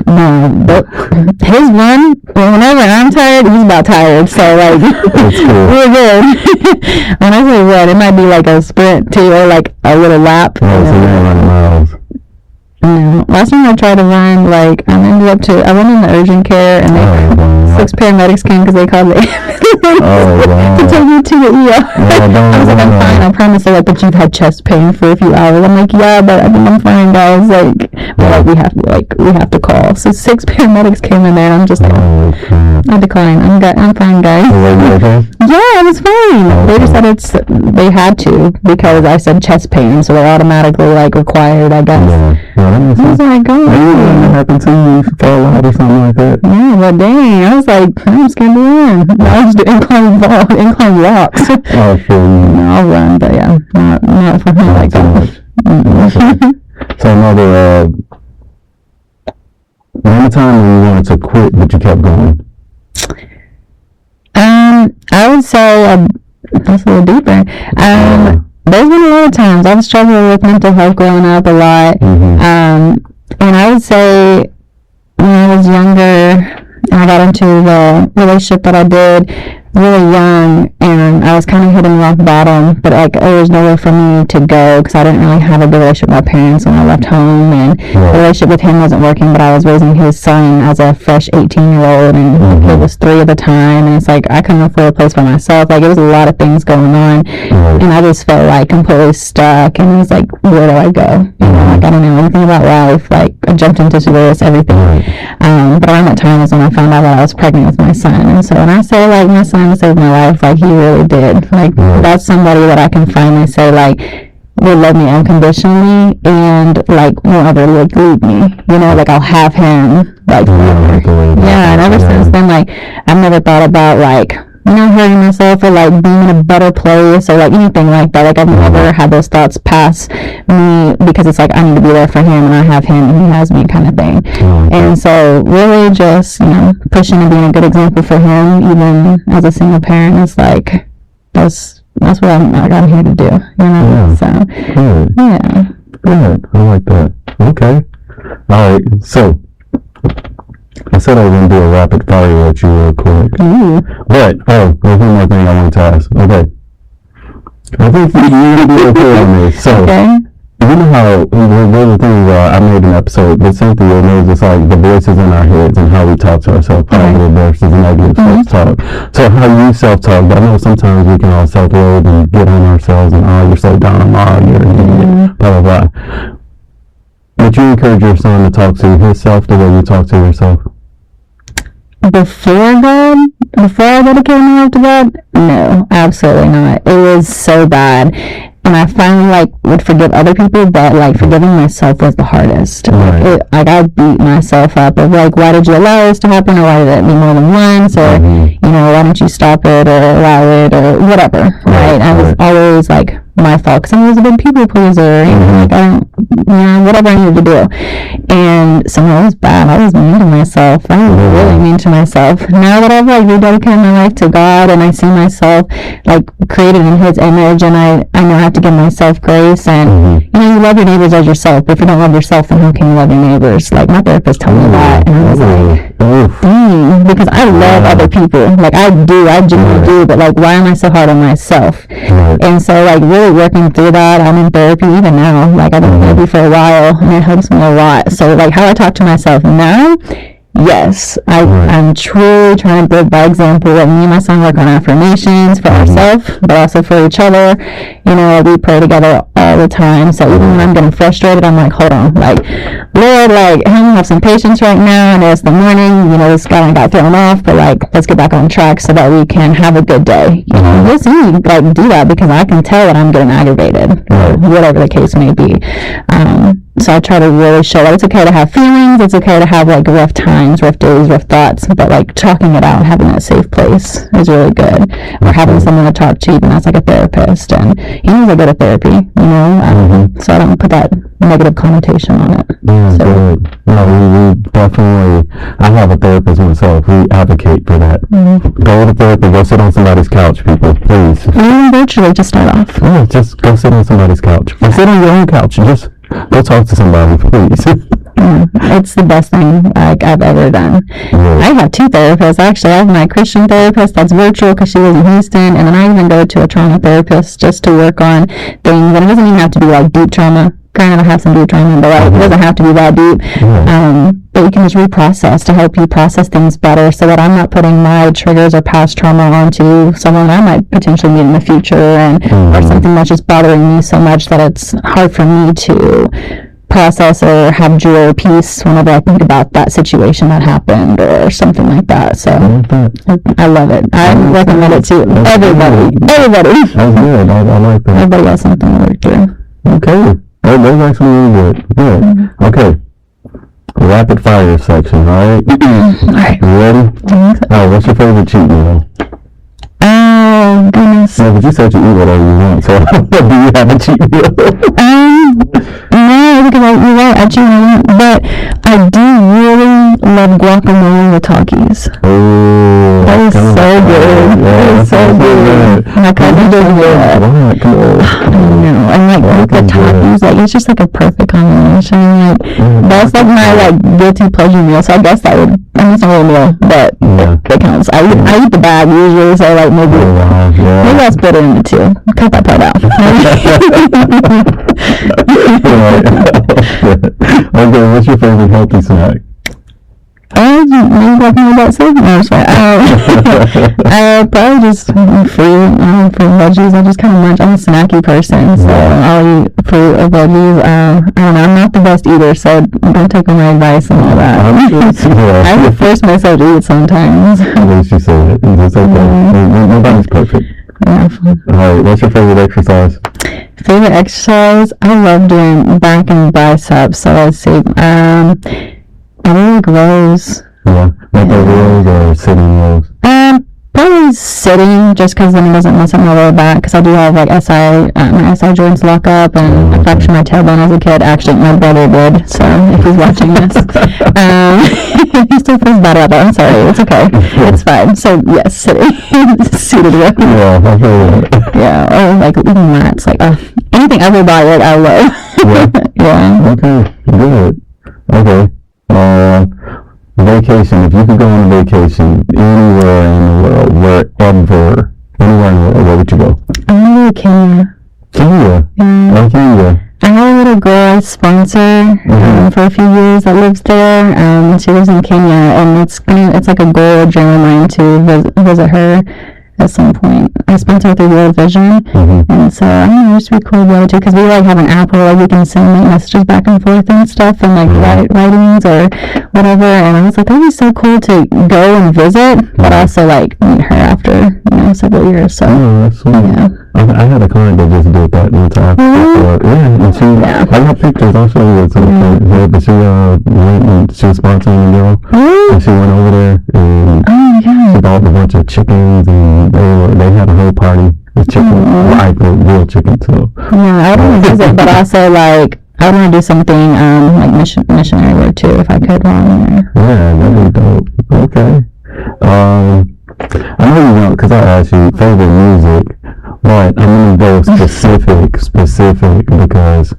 D: No, but his run, whenever I'm tired, he's about tired, so like we're good. When I say run, it might be like a sprint too, or like a little lap.
C: So you're running miles.
D: No. Last time I tried to run, like, I went in the urgent care, and 6 paramedics came because they called the to take me to the ER. I was like, I'm fine, I promise. They're like, but you've had chest pain for a few hours. I'm like, yeah, but I think I'm fine, guys. Like, but we have to call. So 6 paramedics came in there, and I'm just like, I decline. I'm fine, guys. Yeah, I was fine. They just said they had to because I said chest pain, so they're automatically like required, I guess. I was like, oh,
C: that happened to you fell out or something like that.
D: Yeah, but dang, I was like, I'm scared to run. I was doing incline walks.
C: Oh, sure.
D: I'll run, but yeah, not for me like that.
C: So another, one time when you wanted to quit, but you kept going.
D: I would say that's a little deeper. There's been a lot of times I've struggled with mental health growing up a lot. And I would say when I was younger, I got into the relationship that I did really young, and I was kind of hitting rock bottom, but like there was nowhere for me to go because I didn't really have a good relationship with my parents when I left home, and the relationship with him wasn't working, but I was raising his son as a fresh 18-year-old, and he was 3 at the time, and it's like I couldn't afford a place for myself. Like it was a lot of things going on, and I just felt like completely stuck, and it was like, where do I go? You know, like I don't know anything about life. Like I jumped into this, everything. But around that time was when I found out that I was pregnant with my son, and so when I say like my son saved my life, like he really did. Like that's somebody that I can finally say like will love me unconditionally and like won't ever like leave me. You know, like I'll have him like forever. Yeah, and ever since then, like I've never thought about like hurting myself or like being in a better place or like anything like that. Like I've never had those thoughts pass me because it's like I need to be there for him and I have him and he has me kind of thing. And so really just, pushing and being a good example for him, even as a single parent, is like, that's what I'm here to do, So,
C: good.
D: Yeah.
C: Good. I like that. Okay. All right. So, I said I was going to do a rapid fire at you real quick. But, there's one more thing I wanted to ask. Okay. I think you're going to be okay on this. So, you know how, one of the things I made an episode with Cynthia, and it was just like the voices in our heads and how we talk to ourselves, positive versus negative self-talk. So how you self-talk, but I know sometimes we can all self-loathe and get on ourselves and, you're so down, you're an idiot, blah, blah, blah. Would you encourage your son to talk to himself the way you talk to yourself?
D: Before I dedicated my life to God? No, absolutely not. It was so bad. And I finally would forgive other people, but forgiving myself was the hardest. Like I beat myself up of why did you allow this to happen, or why did it be more than once, or why didn't you stop it or allow it or whatever. Right? I was always my fault because I was a big people pleaser. I don't, whatever I needed to do. And so I was bad. I was mean to myself. I was really mean to myself. Now that I've rededicated my life to God and I see myself created in His image, and I know I have to give myself grace. And you love your neighbors as yourself. But if you don't love yourself, then how can you love your neighbors? My therapist told me that, and I was dang, because I love other people. I genuinely do. But why am I so hard on myself? And so really working through that. I'm in therapy even now. I've been in therapy for a while, and it helps me a lot. So how I talk to myself now, yes, I'm truly trying to live by example. Me and my son work on affirmations for ourselves, but also for each other. We pray together all the time. So even when I'm getting frustrated, I'm hold on, Lord, I'm gonna have some patience right now. I know it's the morning, this guy got thrown off, but let's get back on track so that we can have a good day. You'll see me do that because I can tell that I'm getting aggravated, or whatever the case may be. So I try to really show that it's okay to have feelings. It's okay to have rough times, rough days, rough thoughts, but talking it out, having that safe place is really good. Or having someone to talk to, even that's a therapist, and he knows I go to therapy, so I don't put that negative connotation on it.
C: Yeah,
D: so.
C: Good. No, we definitely, I have a therapist myself. We advocate for that. Go to therapy, go sit on somebody's couch, people, please.
D: Even virtually, just start off.
C: Yeah, just go sit on somebody's couch. Or sit on your own couch and just go talk to somebody, please.
D: It's the best thing I've ever done. I have 2 therapists. Actually, I have my Christian therapist that's virtual because she lives in Houston, and then I even go to a trauma therapist just to work on things. And it doesn't even have to be deep trauma. granted I have some deep trauma, but like, it doesn't have to be that deep. But you can just reprocess to help you process things better, so that I'm not putting my triggers or past trauma onto someone I might potentially meet in the future, and or something that's just bothering me so much that it's hard for me to process or have joy or peace whenever I think about that situation that happened or something like that. So I love it. I recommend it to everybody. Everybody.
C: That's good. I like that.
D: Everybody has something to work through.
C: Okay. That's actually really good. Good. Okay. Rapid fire section, alright?
D: Alright.
C: You ready? Alright, what's your favorite cheat meal?
D: Oh, goodness.
C: Yeah, but you said you eat whatever you want, so do you have a cheat meal?
D: No, because you're right, I cheat meal, but I do really love guacamole with Takis.
C: Oh,
D: that is so good. That is so good. My cousin does that. I know, and like the Takis, like it's just like a perfect combination. Like that's like my like guilty pleasure meal. So I guess that would, I mean, it's not really a meal, but it counts. I eat the bag usually, so like maybe I'll split it into two. Cut that part out.
C: Okay, what's your favorite healthy snack?
D: Maybe like my butt soup? No, I'm sorry. Probably just fruit veggies. I just kind of munch. I'm a snacky person, so I'll eat fruit or veggies. I don't know. I'm not the best eater, so don't take my advice and all that. I have to force myself to eat sometimes.
C: At least you say it. It's okay. Nobody's perfect.
D: Yeah.
C: Alright, what's your favorite exercise?
D: Favorite exercise? I love doing back and biceps, so let's see. I really like rows.
C: Yeah, like rows or sitting rows?
D: Probably sitting, just because then it doesn't mess up my lower back, because I do have like my SI joints lock up, and I fractured my tailbone as a kid. Actually, my brother did, so if he's watching this, he still feels bad about that. I'm sorry, it's okay, it's fine. So yes, sitting, seated row.
C: Yeah, I feel that.
D: Yeah, or like even mats, like anything upper body, like I love. Yeah.
C: Okay, good. Okay. Vacation. If you could go on a vacation anywhere in the world, anywhere in the world, where would you go?
D: I'm gonna go to Kenya.
C: Kenya?
D: Yeah.
C: Kenya.
D: I have a little girl I sponsor for a few years that lives there. She lives in Kenya, and it's like a goal, a dream of mine to visit her at some point. I sponsor through World Vision, and so I don't know, it's really cool to be able to, because we like have an app where like we can send like messages back and forth and stuff, and like writings or whatever, and I was like, that'd be so cool to go and visit, but also like meet her after several years. So
C: that's sweet.
D: Yeah.
C: I had a client that just did that one time. And I got pictures. I'll show you it. But she went and she was sponsoring the girl, and she went over there and she bought a bunch of chickens, and they had a whole party with chicken, like real chicken too.
D: Yeah, I want to visit, but also like I want to do something like missionary work too, if I could while I'm there.
C: Yeah, that'd be dope. Okay. I know you know, because I asked you favorite music, but I'm going to go specific, because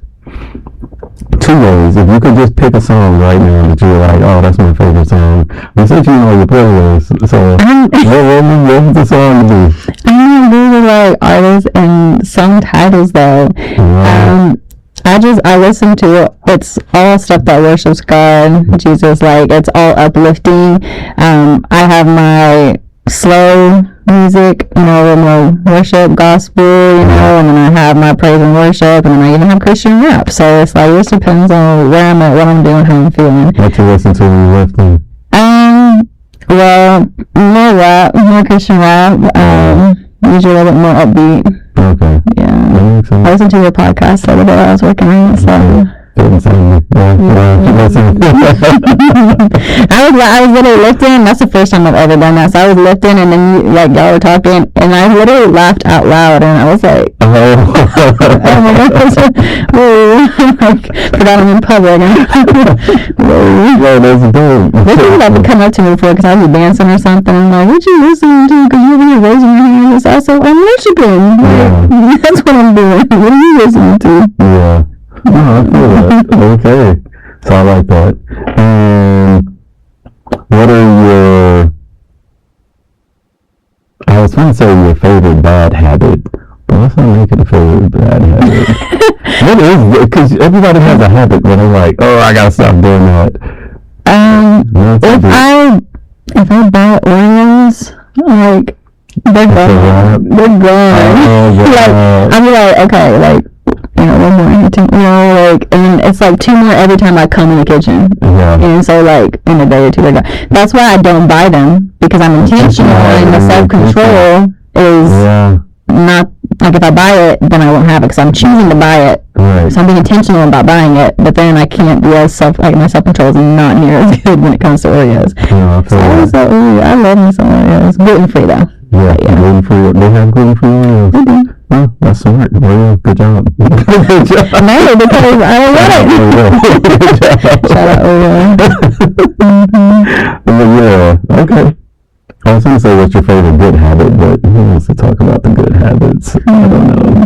C: two ways. If you could just pick a song right now that you're like, oh, that's my favorite song. You said you know your playlist, so what would the song be?
D: I don't really like artists and song titles though. Right. I listen to it. It's all stuff that worships God, Jesus. Like it's all uplifting. I have my slow music, more worship, gospel, and then I have my praise and worship, and then I even have Christian rap. So it's like, it just depends on where I'm at, what I'm doing, how I'm feeling.
C: What you listen to when you're lifting?
D: Well, more rap, more Christian rap, usually a little bit more upbeat.
C: Okay.
D: Yeah. I listened to your podcast the other day I was working on it, so. I was literally lifting. That's the first time I've ever done that. So I was lifting, and then y'all were talking, and I literally laughed out loud, and I was like, oh my gosh, forgot I'm in public.
C: Yeah, that's dope.
D: There's people that would come up to me before because I was dancing or something. I'm like, what you listening to? Because you're really raising your hands. I said, I'm worshiping. That's what I'm doing. What are you listening to?
C: Yeah. No, I feel that. Okay. So I like that. And what are I was trying to say your favorite bad habit, but let's not make it a favorite bad habit. What is it? Because everybody has a habit where they're like, oh, I gotta stop doing that.
D: If I buy Oreos, like, they're gone. They're gone. Like, I'll be like, okay, like, you know, one more, like, and it's like 2 more every time I come in the kitchen. Yeah. And so, like, in a day or 2, they're gone. That's why I don't buy them, because I'm intentional, and the self-control is not, like, if I buy it, then I won't have it, because I'm choosing to buy it. Right. So I'm being intentional about buying it, but then I can't be as my self-control is not near as good when it comes to Oreos. I love me some Oreos. Gluten-free, though.
C: Yeah, gluten-free. They have gluten-free Oreos.
D: They do.
C: Oh, that's smart. Oreo, good job. Good job.
D: No, because I don't want it. Shout out Oreo.
C: Yeah, okay. I was going to say what's your favorite good habit, but who wants to talk about the good habits? I don't know.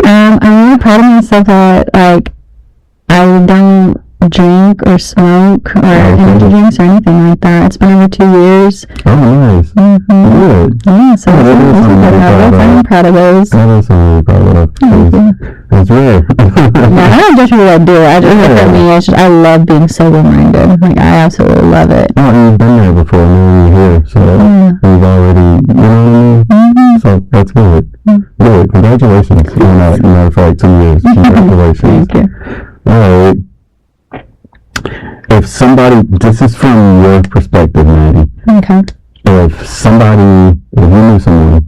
D: I'm really proud of myself that, like, I don't drink or smoke or energy drinks or anything like that. It's been over 2 years.
C: Oh, nice. Good.
D: Yeah, so I'm proud of those.
C: That is something really proud of. It's rare.
D: I don't judge people that do it. I just look at me. I love being sober-minded. Like, I absolutely love it.
C: Oh, you've been there before. Now you're here, so you've already, you know what I mean? So that's good. Good. Congratulations on that. Matter of fact, 2 years. Congratulations.
D: Thank you.
C: All right. If somebody, this is from your perspective, Maddie.
D: Okay.
C: If you knew someone,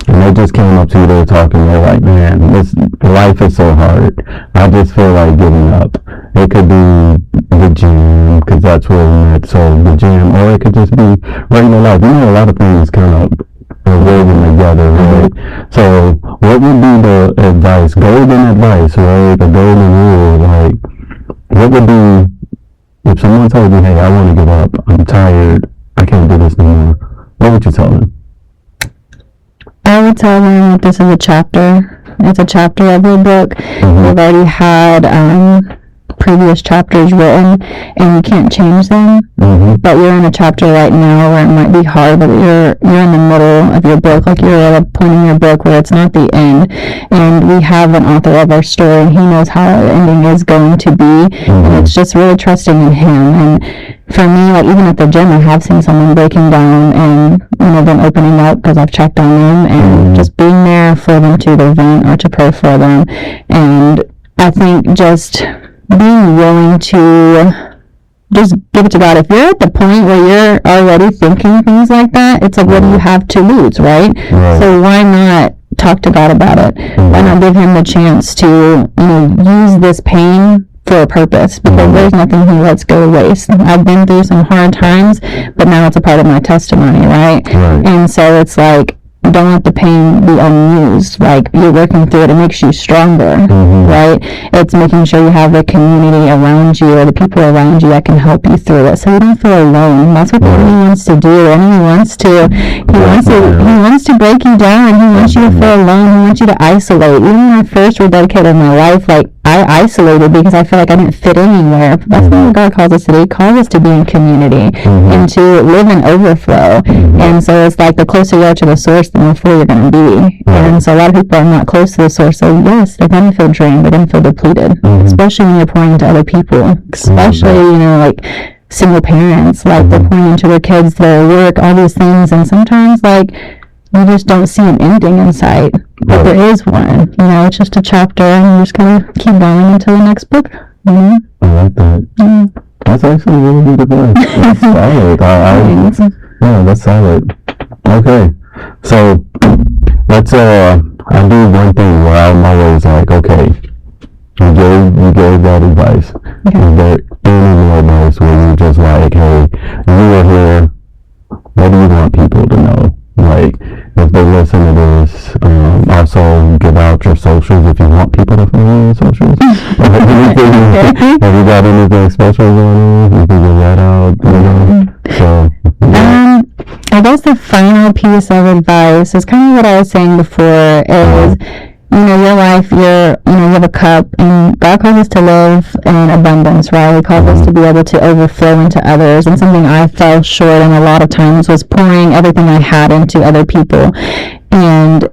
C: and they just came up to you, they were talking, they're like, man, this life is so hard. I just feel like giving up. It could be the gym, because that's where we met, so the gym, or it could just be regular life. You know, a lot of things kind of are woven together, right? So what would be the advice, golden advice, right? The golden rule, like, what would be, if someone told you, hey, I want to give up, I'm tired, I can't do this no more, what would you tell them?
D: I would tell them that this is a chapter. It's a chapter of your book. You've already had previous chapters written, and you can't change them. But you're in a chapter right now where it might be hard, but you're in the middle of your book. Like, you're at a point in your book where it's not the end. And we have an author of our story, and he knows how the ending is going to be. And it's just really trusting in him. And for me, like, even at the gym, I have seen someone breaking down and, you know, them opening up because I've checked on them, and just being there for them to either vent or to pray for them. And I think just being willing to just give it to God. If you're at the point where you're already thinking things like that, it's like, what do you have to lose, right? So why not talk to God about it? Why not give him the chance to, you know, use this pain for a purpose, because there's nothing he lets go to waste. I've been through some hard times, but now it's a part of my testimony, right? And so it's like, don't let the pain be unused. Like, you're working through it. It makes you stronger, right? It's making sure you have the community around you, or the people around you that can help you through it, so you don't feel alone. That's what the enemy wants to do. The enemy wants to break you down. He wants you to feel alone. He wants you to isolate. Even when I first rededicated my life, like, I isolated because I feel like I didn't fit anywhere. That's not what God calls us to do. He calls us to be in community and to live in overflow. And so it's like, the closer you are to the source, the more full you're going to be. And so a lot of people are not close to the source. So yes, they're going to feel drained. They're going to feel depleted, especially when you're pouring into other people, especially, you know, like single parents, like they're pouring into their kids, their work, all these things. And sometimes, like, you just don't see an ending in sight, but there is one. You know, it's just a chapter, and you're just gonna keep going until the next book. You know?
C: I like that. That's actually really good advice. That's solid. Yeah, that's solid. Okay, so let's I do one thing where I'm always like, okay, you gave that advice. Is there any more advice where you're just like, hey, you were here, what do you want people to know? Like, if they listen to this, also give out your socials if you want people to follow your socials. Have you got anything special going on? You can give that out, you know? So, yeah.
D: I guess the final piece of advice is kind of what I was saying before is, you know, your life, you have a cup, and God calls us to live in abundance, right? He calls us to be able to overflow into others, and something I fell short in a lot of times was pouring everything I had into other people. And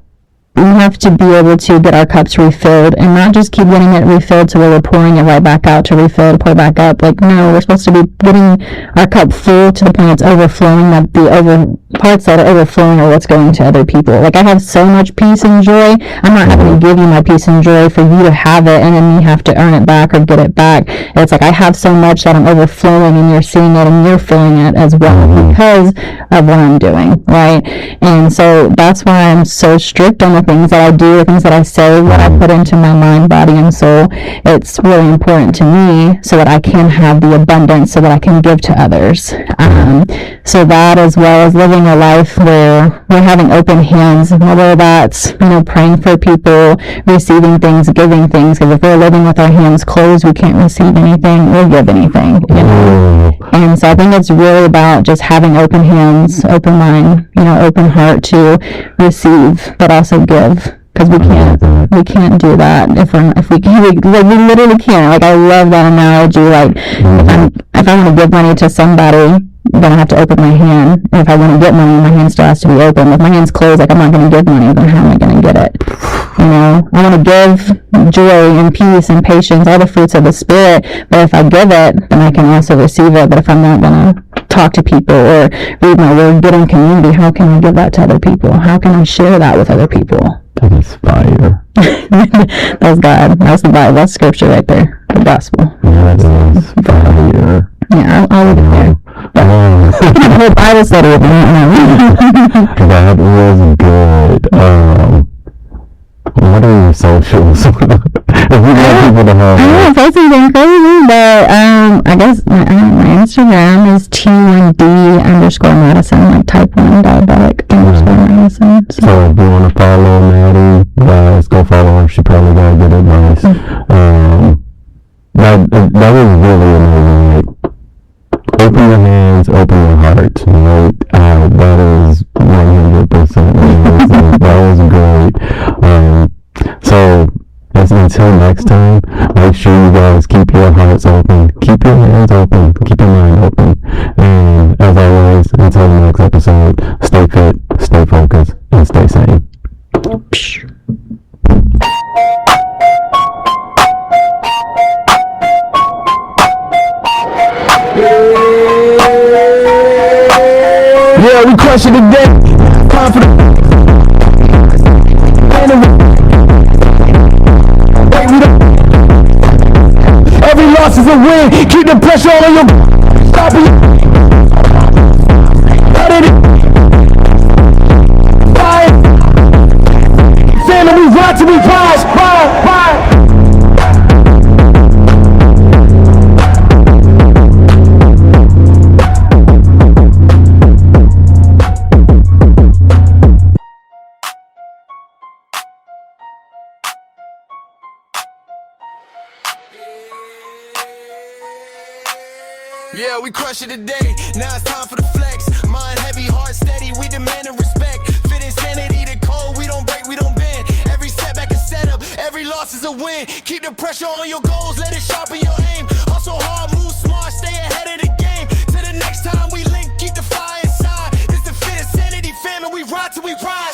D: we have to be able to get our cups refilled and not just keep getting it refilled to where we're pouring it right back out to refill to pour back up. Like, no, we're supposed to be getting our cup full to the point it's overflowing, that the parts that are overflowing are what's going to other people. Like, I have so much peace and joy. I'm not having to give you my peace and joy for you to have it and then you have to earn it back or get it back. It's like I have so much that I'm overflowing and you're seeing it and you're feeling it as well because of what I'm doing, right? And so that's why I'm so strict on the things that I do, the things that I say, what I put into my mind, body, and soul. It's really important to me so that I can have the abundance so that I can give to others. So that, as well as living a life where we're having open hands, whether that's, praying for people, receiving things, giving things, because if we're living with our hands closed, we can't receive anything or give anything, And so I think it's really about just having open hands, open mind, open heart to receive, but also give. Because we can't do that if we literally can't. Like, I love that analogy. Like, if I want to give money to somebody, then I have to open my hand. And if I want to get money, my hand still has to be open. If my hand's closed, like, I'm not going to give money, then how am I going to get it? I want to give joy and peace and patience, all the fruits of the Spirit. But if I give it, then I can also receive it. But if I'm not going to talk to people or read my word, get in community, how can I give that to other people? How can I share that with other people?
C: That is fire.
D: That's God. That's the Bible. That's scripture right there. The gospel.
C: Yeah, that is fire.
D: Yeah, I'll leave it there. The whole Bible study with me.
C: That was good. What are your socials? If you want people to have.
D: I know, posting's been crazy, but I guess my Instagram is T1D_Madison, like type 1 diabetic _Madison.
C: So if you want to follow Maddie, guys, go follow her. She probably got good advice. That was really amazing. Like, open your hands, open your heart. Right? That is 100% amazing. That was great. So until next time, make sure you guys keep your hearts open, keep your hands open, keep your mind open. And as always, until the next episode, stay fit, stay focused, and stay sane.
B: Yeah, we crushing today. Confident. Every loss is a win. Keep the pressure on your. Stop it. Let it. Fire. Family rock to be proud. Yeah, we crush it today. Now it's time for the flex. Mind heavy, heart steady. We demanding respect. Fit insanity, the code. We don't break, we don't bend. Every setback is set up. Every loss is a win. Keep the pressure on your goals. Let it sharpen your aim. Hustle hard, move smart, stay ahead of the game. To the next time we link, keep the fire inside. This the Fit Sanity family. We ride till we ride.